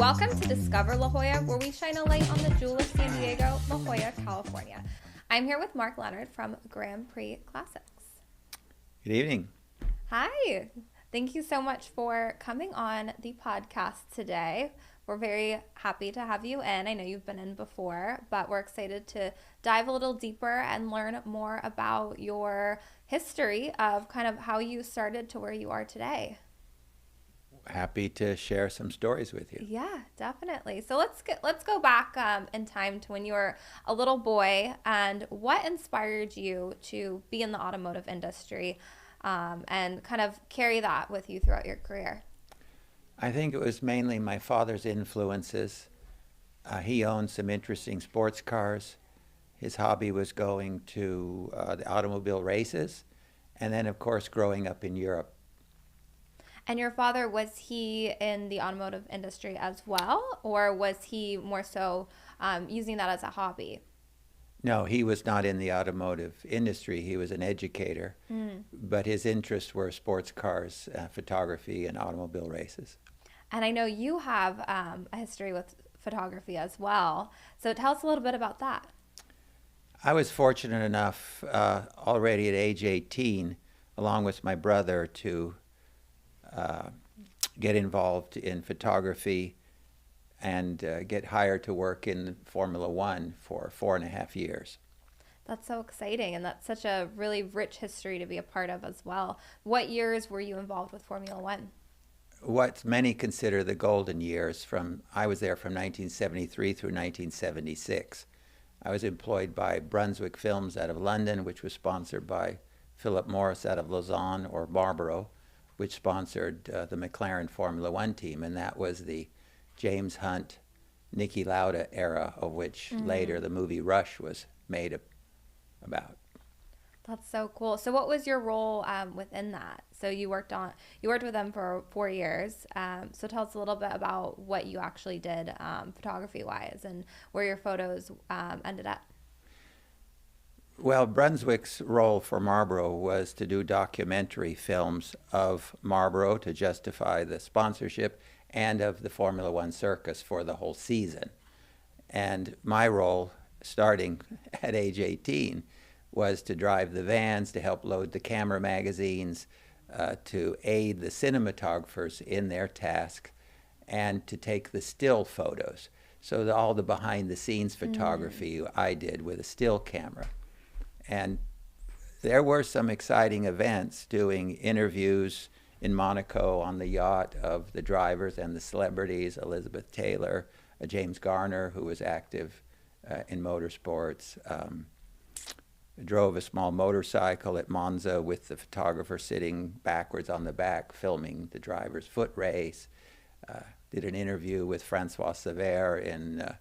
Welcome to Discover La Jolla, where we shine a light on the Jolla, San Diego, La Jolla, California. I'm here with Leonard from Prix Classics. Good evening. Hi. Thank you so much for coming on the podcast today. We're very happy to have you in. I know you've been in before, but we're excited to dive a little deeper and learn more about your history of kind of how you started to where you are today. Happy to share some stories with you. Yeah, definitely. So let's go back in time to when you were a little boy, and what inspired you to be in the automotive industry, and kind of carry that with you throughout your career. I think it was mainly my father's influences. He owned some interesting sports cars. His hobby was going to the automobile races, and then, of course, growing up in Europe. And your father, was he in the automotive industry as well, or was he more so using that as a hobby? No, he was not in the automotive industry. He was an educator, but his interests were sports cars, photography, and automobile races. And I know you have a history with photography as well. So tell us a little bit about that. I was fortunate enough already at age 18, along with my brother, to get involved in photography and get hired to work in Formula One for 4.5 years. That's so exciting, and that's such a really rich history to be a part of as well. What years were you involved with Formula One? What many consider the golden years. I was there from 1973 through 1976. I was employed by Brunswick Films out of London, which was sponsored by Philip Morris out of Lausanne, or Marlboro, which sponsored the McLaren Formula One team, and that was the James Hunt, Niki Lauda era, of which later the movie Rush was made about. That's so cool. So what was your role within that? So you worked with them for 4 years. So tell us a little bit about what you actually did photography-wise and where your photos ended up. Well, Brunswick's role for Marlboro was to do documentary films of Marlboro to justify the sponsorship and of the Formula One circus for the whole season. And my role, starting at age 18, was to drive the vans, to help load the camera magazines, to aid the cinematographers in their task, and to take the still photos. So all the behind-the-scenes photography I did with a still camera. And there were some exciting events, doing interviews in Monaco on the yacht of the drivers and the celebrities, Elizabeth Taylor, James Garner, who was active in motorsports. Drove a small motorcycle at Monza with the photographer sitting backwards on the back, filming the driver's foot race. Did an interview with Francois Sever in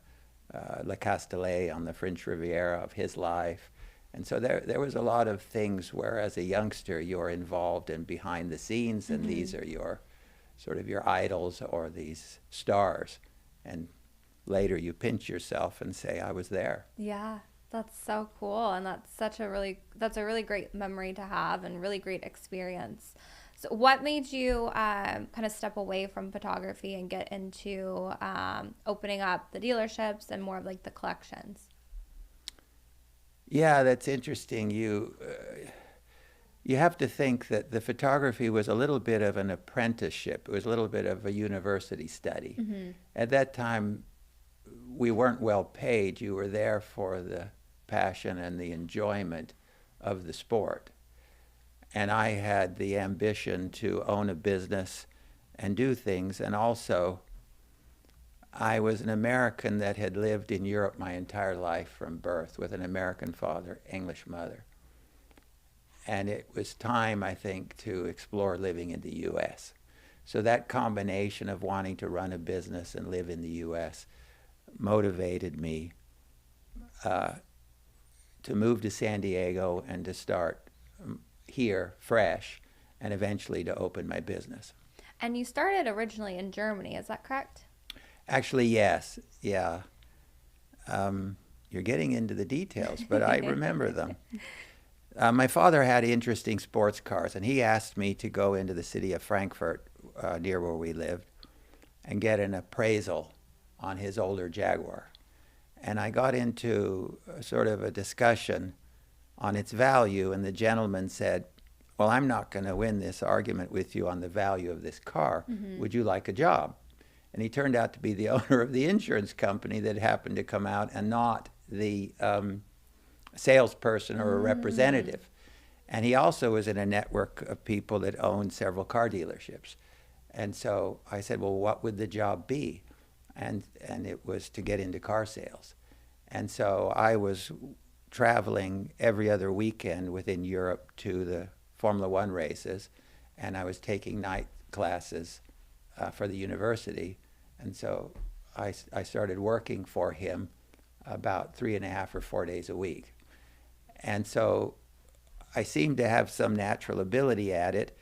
Le Castellet on the French Riviera of his life. And so there was a lot of things where, as a youngster, you're involved in behind the scenes, and these are your idols or these stars. And later you pinch yourself and say, I was there. Yeah, that's so cool, and that's a really great memory to have and really great experience. So what made you kind of step away from photography and get into opening up the dealerships and more of like the collections? Yeah, that's interesting. You have to think that the photography was a little bit of an apprenticeship. It was a little bit of a university study. At that time, we weren't well paid. You were there for the passion and the enjoyment of the sport. And I had the ambition to own a business and do things, and also I was an American that had lived in Europe my entire life from birth, with an American father, English mother. And it was time, I think, to explore living in the U.S. So that combination of wanting to run a business and live in the U.S. motivated me to move to San Diego and to start here fresh, and eventually to open my business. And you started originally in Germany, is that correct? Actually, yes. Yeah. You're getting into the details, but I remember them. My father had interesting sports cars, and he asked me to go into the city of Frankfurt, near where we lived, and get an appraisal on his older Jaguar. And I got into sort of a discussion on its value, and the gentleman said, well, I'm not going to win this argument with you on the value of this car. Would you like a job? And he turned out to be the owner of the insurance company that happened to come out, and not the salesperson or a representative. And he also was in a network of people that owned several car dealerships. And so I said, well, what would the job be? And it was to get into car sales. And so I was traveling every other weekend within Europe to the Formula One races, and I was taking night classes for the university. And so I started working for him about 3.5 or 4 days a week. And so I seemed to have some natural ability at it.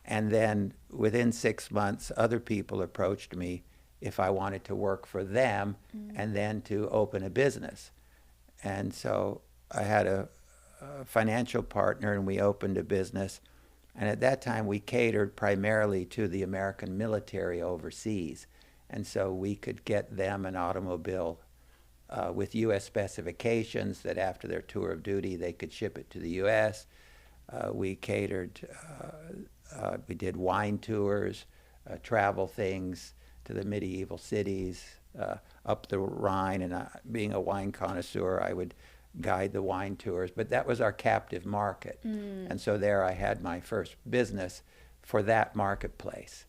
And then within 6 months, other people approached me if I wanted to work for them and then to open a business. And so I had a financial partner, and we opened a business. And at that time, we catered primarily to the American military overseas. And so we could get them an automobile with U.S. specifications that after their tour of duty, they could ship it to the U.S. We catered, we did wine tours, travel things to the medieval cities, up the Rhine. And being a wine connoisseur, I would guide the wine tours. But that was our captive market. And so there I had my first business for that marketplace.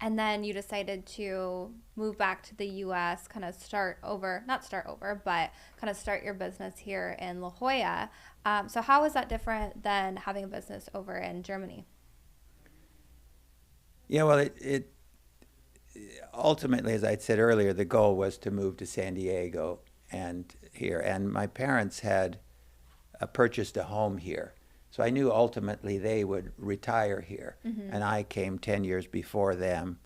And then you decided to move back to the U.S., kind of start your business here in La Jolla. So how is that different than having a business over in Germany? Yeah, well, it ultimately, as I said earlier, the goal was to move to San Diego and here. And my parents had purchased a home here. So I knew ultimately they would retire here. And I came 10 years before them.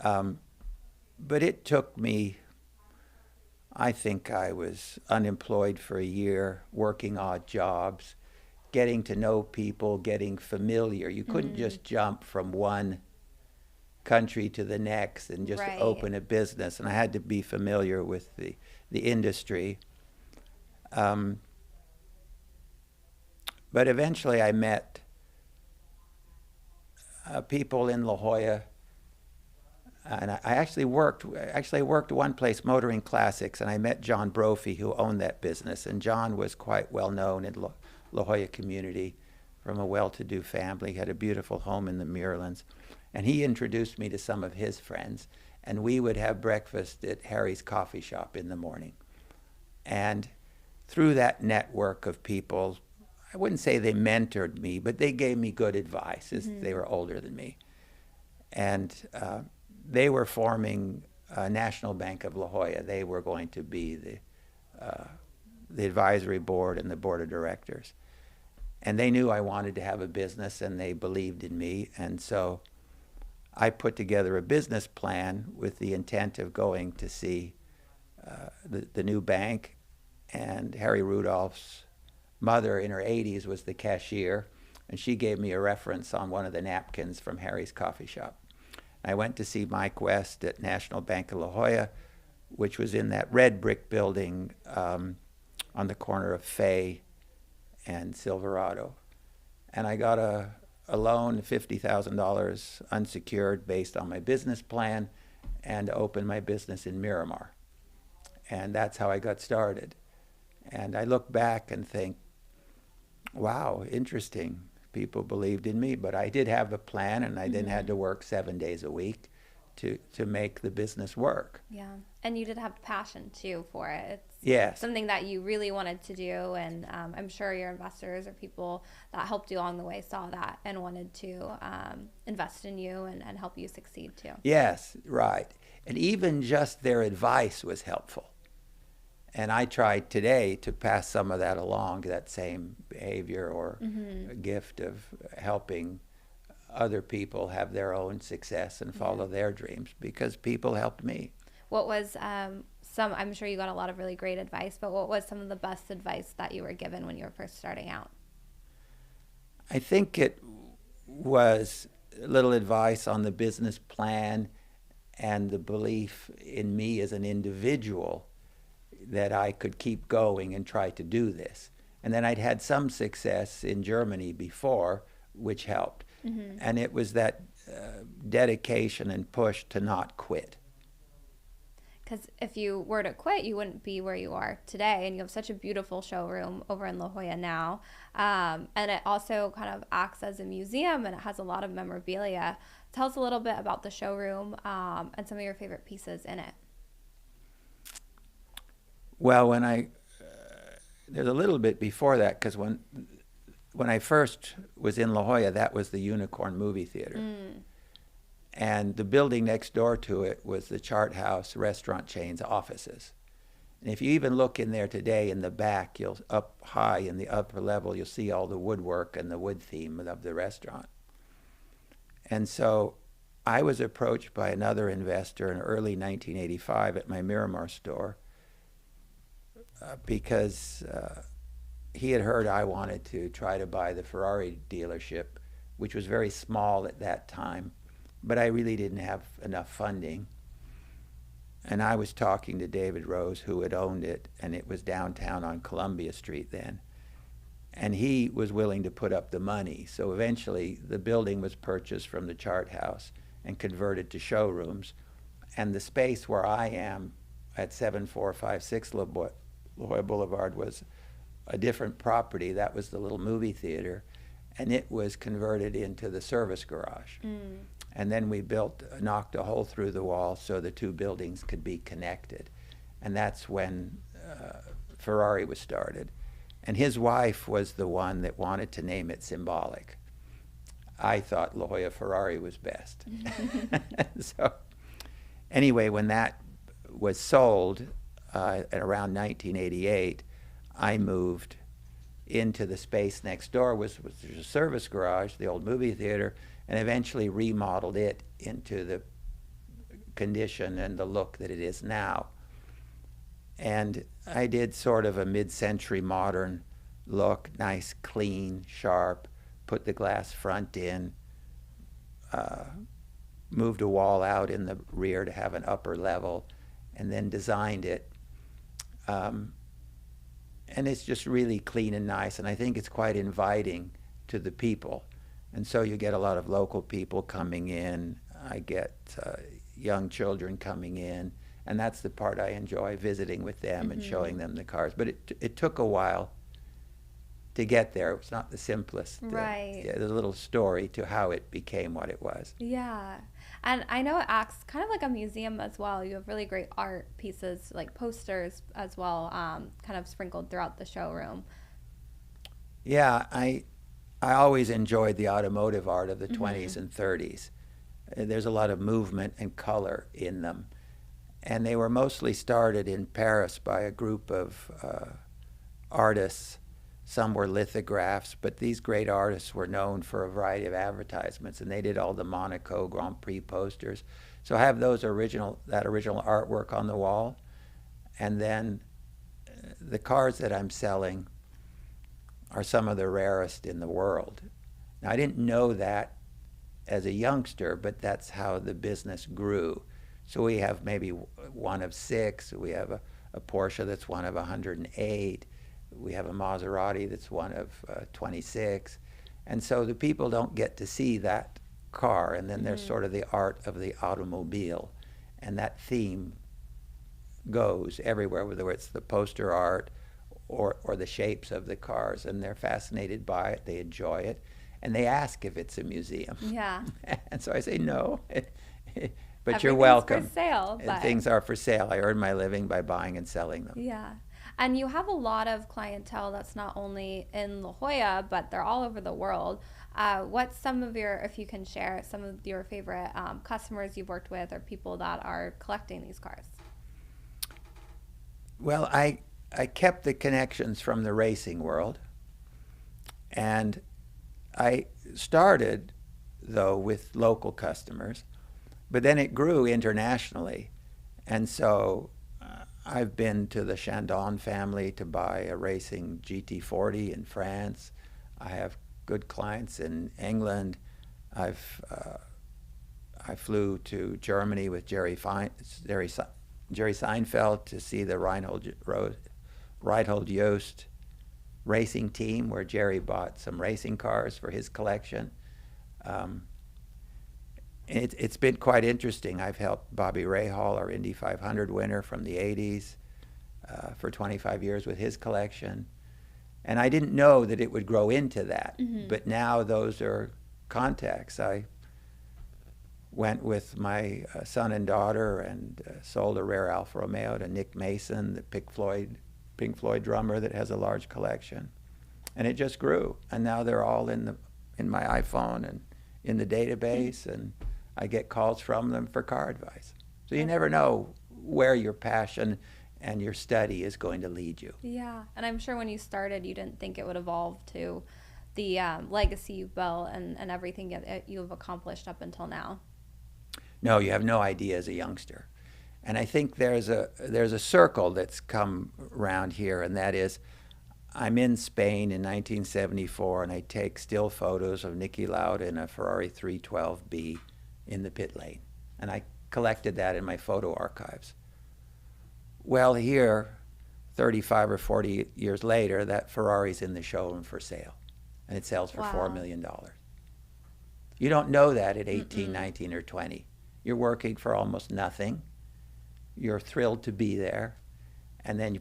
But it took me, I think I was unemployed for a year, working odd jobs, getting to know people, getting familiar. You couldn't just jump from one country to the next and just open a business. And I had to be familiar with the industry. But eventually I met people in La Jolla, and I actually worked one place, Motoring Classics, and I met John Brophy, who owned that business. And John was quite well known in La Jolla community from a well-to-do family. He had a beautiful home in the Muirlands. And he introduced me to some of his friends, and we would have breakfast at Harry's coffee shop in the morning. And through that network of people, I wouldn't say they mentored me, but they gave me good advice as they were older than me. And they were forming National Bank of La Jolla. They were going to be the advisory board and the board of directors. And they knew I wanted to have a business, and they believed in me. And so I put together a business plan with the intent of going to see the new bank. And Harry Rudolph's mother in her 80s was the cashier, and she gave me a reference on one of the napkins from Harry's coffee shop. I went to see Mike West at National Bank of La Jolla, which was in that red brick building on the corner of Fay and Silverado. And I got a loan, $50,000 unsecured based on my business plan, and opened my business in Miramar. And that's how I got started. And I look back and think, wow, interesting. People believed in me, but I did have a plan, and I didn't have to work 7 days a week to make the business work. Yeah, and you did have passion too for it. Yes. Something that you really wanted to do, and I'm sure your investors or people that helped you along the way saw that and wanted to invest in you and help you succeed too. Yes, right. And even just their advice was helpful. And I tried today to pass some of that along, that same behavior or gift of helping other people have their own success and follow their dreams, because people helped me. What was I'm sure you got a lot of really great advice, but what was some of the best advice that you were given when you were first starting out? I think it was a little advice on the business plan and the belief in me as an individual that I could keep going and try to do this. And then I'd had some success in Germany before, which helped. Mm-hmm. And it was that dedication and push to not quit. Because if you were to quit, you wouldn't be where you are today. And you have such a beautiful showroom over in La Jolla now. And it also kind of acts as a museum, and it has a lot of memorabilia. Tell us a little bit about the showroom and some of your favorite pieces in it. Well, there's a little bit before that, because when I first was in La Jolla, that was the Unicorn movie theater. And the building next door to it was the Chart House restaurant chain's offices. And if you even look in there today in the back, you'll up high in the upper level, you'll see all the woodwork and the wood theme of the restaurant. And so I was approached by another investor in early 1985 at my Miramar store because he had heard I wanted to try to buy the Ferrari dealership, which was very small at that time. But I really didn't have enough funding. And I was talking to David Rose, who had owned it, and it was downtown on Columbia Street then. And he was willing to put up the money. So eventually the building was purchased from the Chart House and converted to showrooms. And the space where I am at 7456 La Jolla Boulevard was a different property. That was the little movie theater. And it was converted into the service garage. And then we knocked a hole through the wall so the two buildings could be connected. And that's when Ferrari was started. And his wife was the one that wanted to name it symbolic. I thought La Jolla Ferrari was best. So anyway, when that was sold at around 1988, I moved into the space next door, which was a service garage, the old movie theater, and eventually remodeled it into the condition and the look that it is now. And I did sort of a mid-century modern look, nice, clean, sharp, put the glass front in, moved a wall out in the rear to have an upper level, and then designed it. And it's just really clean and nice, and I think it's quite inviting to the people. And so you get a lot of local people coming in. I get young children coming in, and that's the part I enjoy, visiting with them and showing them the cars. But it took a while to get there. It was not the simplest. Right. There's a little story to how it became what it was. Yeah. And I know it acts kind of like a museum as well. You have really great art pieces, like posters as well, kind of sprinkled throughout the showroom. Yeah, I always enjoyed the automotive art of the 20s and 30s. There's a lot of movement and color in them. And they were mostly started in Paris by a group of artists. Some were lithographs, but these great artists were known for a variety of advertisements, and they did all the Monaco Grand Prix posters. So I have that original artwork on the wall. And then the cars that I'm selling are some of the rarest in the world. Now, I didn't know that as a youngster, but that's how the business grew. So we have maybe one of 6. We have a Porsche that's one of 108. We have a Maserati that's one of 26. And so the people don't get to see that car. And then there's sort of the art of the automobile. And that theme goes everywhere, whether it's the poster art or the shapes of the cars. And they're fascinated by it. They enjoy it. And they ask if it's a museum. Yeah. And so I say, no. But you're welcome. For sale, but things are for sale. I earn my living by buying and selling them. Yeah. And you have a lot of clientele that's not only in La Jolla, but they're all over the world. What's some of your, if you can share, some of your favorite customers you've worked with or people that are collecting these cars? Well, I kept the connections from the racing world. And I started, though, with local customers. But then it grew internationally. And so I've been to the Chandon family to buy a racing GT40 in France. I have good clients in England. I I flew to Germany with Jerry Seinfeld to see the Reinhold Jost racing team, where Jerry bought some racing cars for his collection. It's been quite interesting. I've helped Bobby Rahal, our Indy 500 winner from the 80s, for 25 years with his collection. And I didn't know that it would grow into that. Mm-hmm. But now those are contacts. I went with my son and daughter and sold a rare Alfa Romeo to Nick Mason, the Pink Floyd drummer that has a large collection. And it just grew. And now they're all in my iPhone and in the database, and I get calls from them for car advice. So you never know where your passion and your study is going to lead you. Yeah, and I'm sure when you started, you didn't think it would evolve to the legacy you've built and everything you've accomplished up until now. No, you have no idea as a youngster. And I think there's a circle that's come around here, and that is, I'm in Spain in 1974, and I take still photos of Niki Lauda in a Ferrari 312B in the pit lane. And I collected that in my photo archives. Well, here, 35 or 40 years later, that Ferrari's in the showroom for sale, and it sells for $4 million. You don't know that at 18, 19, or 20. You're working for almost nothing. You're thrilled to be there,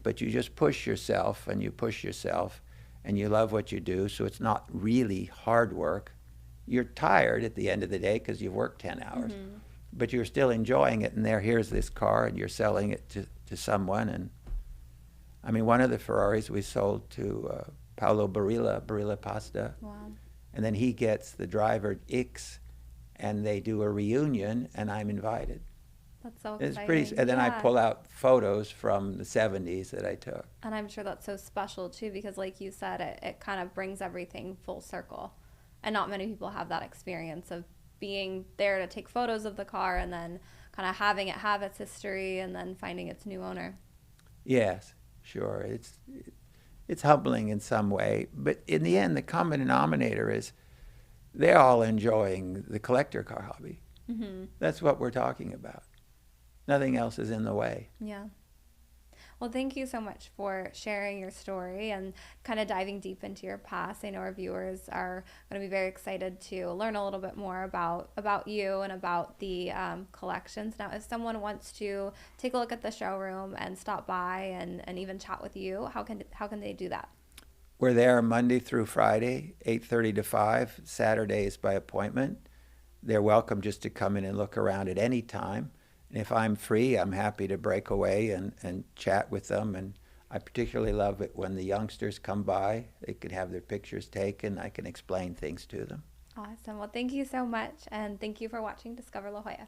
but you just push yourself, and you love what you do, so it's not really hard work. You're tired at the end of the day because you've worked 10 hours, but you're still enjoying it, and here's this car, and you're selling it to someone. And I mean, one of the Ferraris we sold to Paolo Barilla Pasta. Wow. And then he gets the driver X, and they do a reunion, and I'm invited. That's so exciting. It's pretty, and then I pull out photos from the 70s that I took. And I'm sure that's so special too, because like you said, it kind of brings everything full circle. And not many people have that experience of being there to take photos of the car and then kind of having it have its history and then finding its new owner. Yes, sure. It's humbling in some way, but in the end, the common denominator is they're all enjoying the collector car hobby. Mm-hmm. That's what we're talking about. Nothing else is in the way. Yeah. Well, thank you so much for sharing your story and kind of diving deep into your past. I know our viewers are going to be very excited to learn a little bit more about you and about the collections. Now, if someone wants to take a look at the showroom and stop by and even chat with you, how can they do that? We're there Monday through Friday, 8:30 to 5, Saturdays by appointment. They're welcome just to come in and look around at any time. And if I'm free, I'm happy to break away and chat with them. And I particularly love it when the youngsters come by. They can have their pictures taken. I can explain things to them. Awesome. Well, thank you so much. And thank you for watching Discover La Jolla.